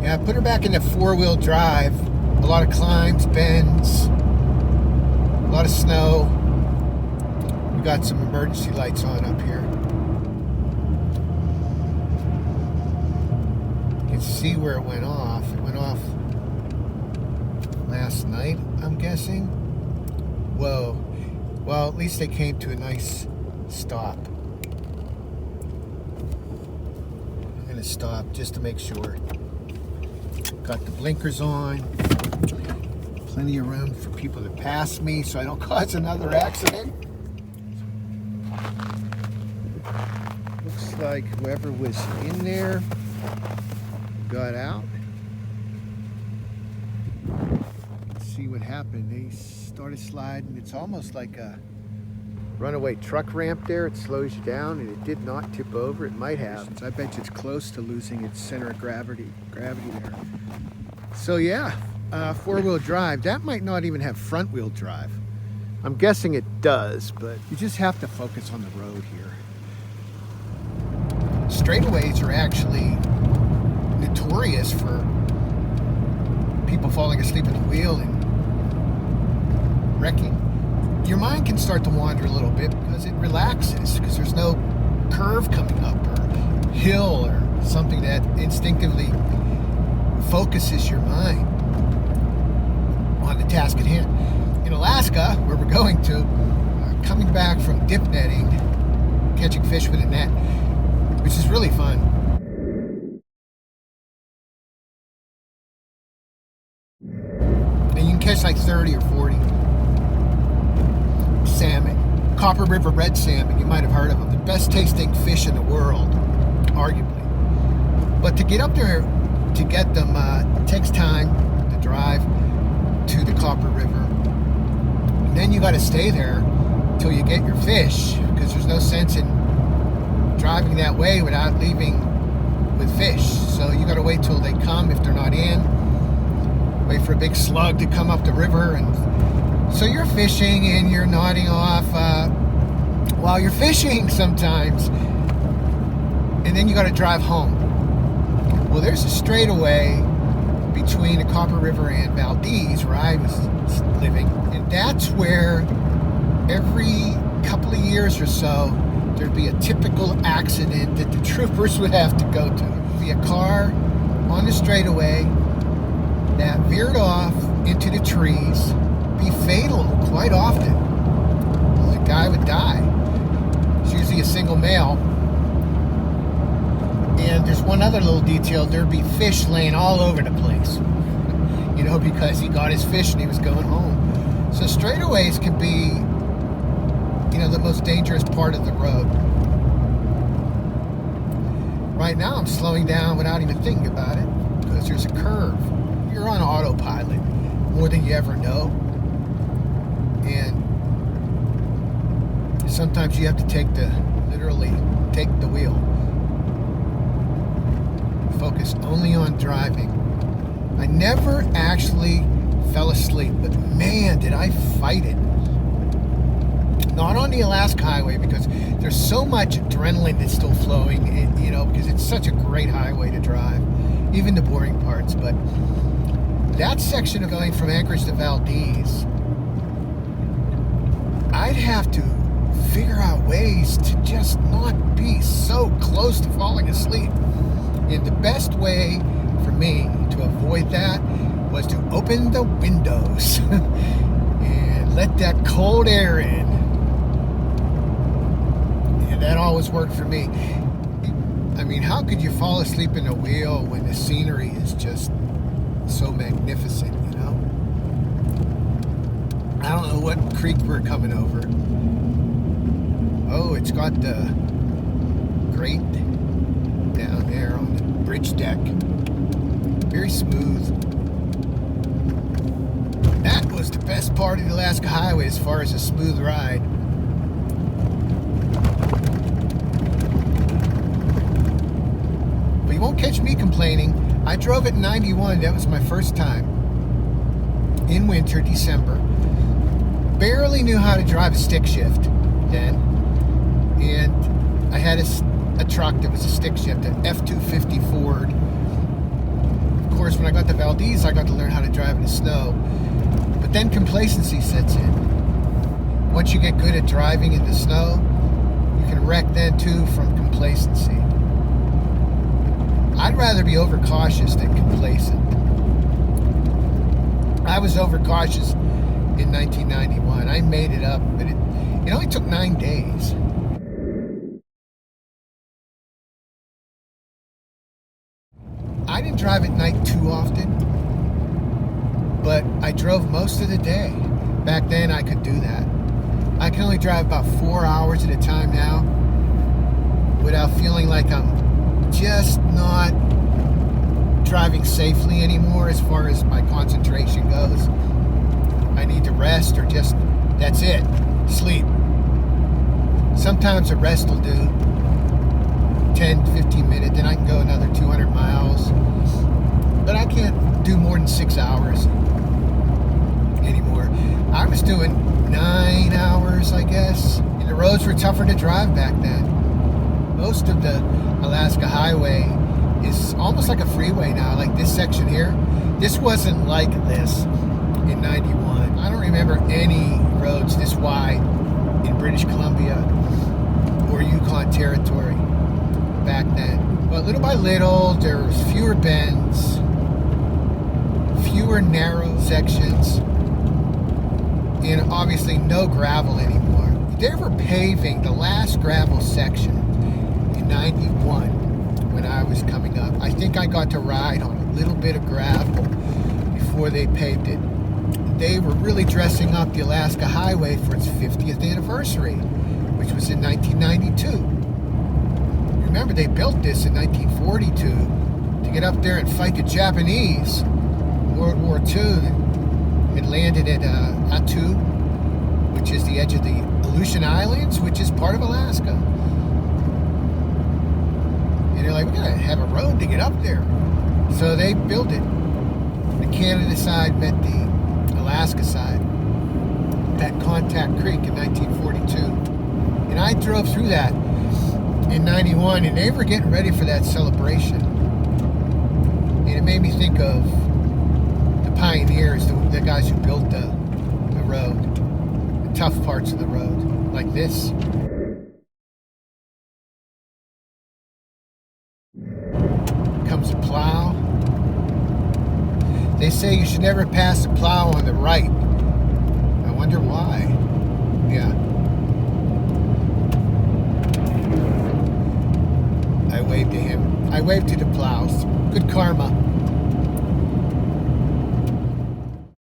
Yeah, I put her back into four-wheel drive. A lot of climbs, bends, a lot of snow. We got some emergency lights on up here. You can see where it went off. It went off last night, I'm guessing. Whoa. Well, at least they came to a nice stop. I'm going to stop just to make sure. Got the blinkers on. Plenty of room for people to pass me so I don't cause another accident. Looks like whoever was in there got out. Let's see what happened. They started sliding. It's almost like a runaway truck ramp there. It slows you down, and it did not tip over. It might have. I bet you it's close to losing its center of gravity there. So yeah, four-wheel drive. That might not even have front-wheel drive. I'm guessing it does, but you just have to focus on the road here. Straightaways are actually notorious for people falling asleep at the wheel and wrecking. Your mind can start to wander a little bit because it relaxes, because there's no curve coming up or hill or something that instinctively focuses your mind on the task at hand. In Alaska, where we're going to, coming back from dip netting, catching fish with a net, which is really fun. And you can catch like 30 or 40 salmon. Copper River red salmon, you might have heard of them. The best tasting fish in the world, arguably. But to get up there to get them takes time to drive to the Copper River. And then you got to stay there till you get your fish, because there's no sense in driving that way without leaving with fish. So you got to wait till they come if they're not in. Wait for a big slug to come up the river, and so you're fishing and you're nodding off while you're fishing sometimes, and then you got to drive home. Well, there's a straightaway between the Copper River and Valdez, where I was living, and that's where every couple of years or so there'd be a typical accident that the troopers would have to go to. There'd be a car on the straightaway that veered off into the trees, be fatal quite often. The guy would die. It's usually a single male. And there's one other little detail. There'd be fish laying all over the place. Because he got his fish and he was going home. So straightaways can be, the most dangerous part of the road. Right now I'm slowing down without even thinking about it, because there's a curve. You're on autopilot more than you ever know. And sometimes you have to literally take the wheel. Focus only on driving. I never actually fell asleep, but man, did I fight it. Not on the Alaska Highway, because there's so much adrenaline that's still flowing, because it's such a great highway to drive, even the boring parts. But that section of going from Anchorage to Valdez, I'd have to figure out ways to just not be so close to falling asleep. And the best way for me to avoid that was to open the windows and let that cold air in. And that always worked for me. I mean, how could you fall asleep in a wheel when the scenery is just so magnificent, I don't know what creek we're coming over. Oh, it's got the grate down there on the bridge deck. Very smooth. That was the best part of the Alaska Highway as far as a smooth ride. But you won't catch me complaining. I drove it in 91. That was my first time. In winter, December. Barely knew how to drive a stick shift then. And I had a truck that was a stick shift, an F-250 Ford course, when I got to Valdez, I got to learn how to drive in the snow. But then complacency sets in. Once you get good at driving in the snow, you can wreck then too from complacency. I'd rather be overcautious than complacent. I was overcautious in 1991. I made it up, but it only took 9 days. I didn't drive at night too often, but I drove most of the day. Back then, I could do that. I can only drive about 4 hours at a time now without feeling like I'm just not driving safely anymore as far as my concentration goes. I need to rest or just, that's it, sleep. Sometimes a rest will do 10, 15 minutes, then I can go another 200 miles. But I can't do more than 6 hours anymore. I was doing 9 hours, I guess. And the roads were tougher to drive back then. Most of the Alaska Highway is almost like a freeway now, like this section here. This wasn't like this in 91. I don't remember any roads this wide in British Columbia or Yukon Territory back then. But little by little, there was fewer bends, fewer narrow sections, and obviously no gravel anymore. They were paving the last gravel section in 91 when I was coming up. I think I got to ride on a little bit of gravel before they paved it. They were really dressing up the Alaska Highway for its 50th anniversary, which was in 1992. Remember, they built this in 1942 to get up there and fight the Japanese in World War II. It landed at Attu, which is the edge of the Aleutian Islands, which is part of Alaska. And they're like, we gotta have a road to get up there. So they built it. The Canada side met the Alaska side at Contact Creek in 1942. And I drove through that in 91, and they were getting ready for that celebration. And it made me think of the pioneers, the guys who built the road, the tough parts of the road, like this. Comes a plow. They say you should never pass a plow on the right. I wonder why. Yeah. I waved to him. I waved to the plows. Good karma.